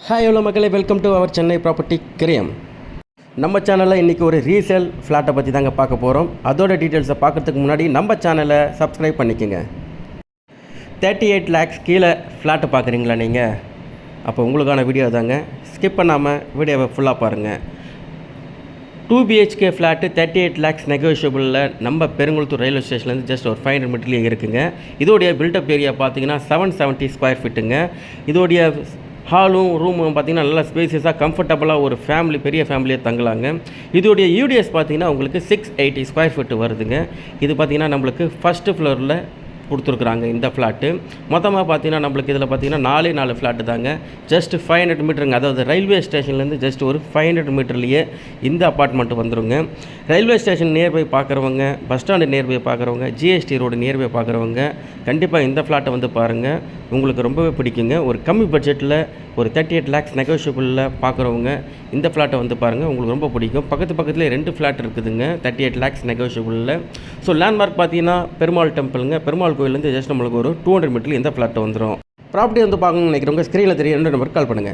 Hi hello மக்களே, welcome to our Chennai property கிரியம். நம்ம சேனலில் இன்றைக்கி ஒரு ரீசேல் ஃப்ளாட்டை பற்றி தாங்க பார்க்க போகிறோம். அதோட டீட்டெயில்ஸை பார்க்குறதுக்கு முன்னாடி நம்ம சேனலை சப்ஸ்கிரைப் பண்ணிக்கோங்க. 38 lakhs கீழே ஃப்ளாட்டு பார்க்குறீங்களா நீங்கள்? அப்போ உங்களுக்கான வீடியோ தாங்க. ஸ்கிப் பண்ணாமல் வீடியோவை ஃபுல்லாக பாருங்கள். 2 BHK ஃப்ளாட்டு 38 lakhs நெகோஷியபிளில் நம்ம பெருங்குளத்தூர் ரயில்வே ஸ்டேஷன்லேருந்து ஜஸ்ட் ஒரு 500 மீட்டர்லேயே இருக்குங்க. இதோடைய பில்டப் ஏரியா பார்த்தீங்கன்னா 770 ஸ்கொயர் ஃபீட்டுங்க. இதோடைய ஹாலும் ரூமும் பார்த்திங்கன்னா நல்லா ஸ்பேசியஸாக கம்ஃபர்டபுளாக ஒரு ஃபேமிலி, பெரிய ஃபேமிலியாக தங்கலாங்க. இதோடைய யூடிஎஸ் பார்த்திங்கன்னா உங்களுக்கு 680 ஸ்கொயர் ஃபீட்டு வருதுங்க. இது பார்த்திங்கன்னா நம்மளுக்கு ஃபஸ்ட்டு ஃப்ளோரில் கொடுத்துருக்குறாங்க இந்த ஃப்ளாட்டு. மொத்தமாக பார்த்தீங்கன்னா நம்மளுக்கு இதில் பார்த்தீங்கன்னா 4 ஃப்ளாட்டு தாங்க. ஜஸ்ட் 500 மீட்டருங்க. அதாவது ரயில்வே ஸ்டேஷன்லேருந்து ஜஸ்ட் ஒரு 500 மீட்டர்லேயே இந்த அப்பார்ட்மெண்ட் வந்துடுங்க. ரயில்வே ஸ்டேஷன் நியர்பை பார்க்குறவங்க, பஸ் ஸ்டாண்டு நியர்பை பார்க்குறவங்க, ஜிஎஸ்டி ரோடு நியர்பை பார்க்குறவங்க கண்டிப்பாக இந்த ஃப்ளாட்டை வந்து பாருங்கள். உங்களுக்கு ரொம்பவே பிடிக்குங்க. ஒரு கம்மி பட்ஜெட்டில் ஒரு 38 lakhs நெகோஷியபிளில் பார்க்குறவங்க இந்த ஃப்ளாட்டை வந்து பாருங்கள், உங்களுக்கு ரொம்ப பிடிக்கும். பக்கத்துலேயே 2 ஃப்ளாட் இருக்குதுங்க 38 lakhs நெகோஷியபிளில். ஸோ லேண்ட்மார்க் பார்த்தீங்கன்னா பெருமாள் டெம்பிளுங்க. பெருமாள் கோயிலேருந்து ஜஸ்ட் நம்மளுக்கு ஒரு 200 மீட்டரில் இந்த ஃப்ளாட்டை வந்துடும். ப்ராப்பர்ட்டி வந்து பார்க்கணும்னு நினைக்கிறவங்க ஸ்க்ரீனில் தெரிய 2 நம்பருக்கு கால் பண்ணுங்கள்.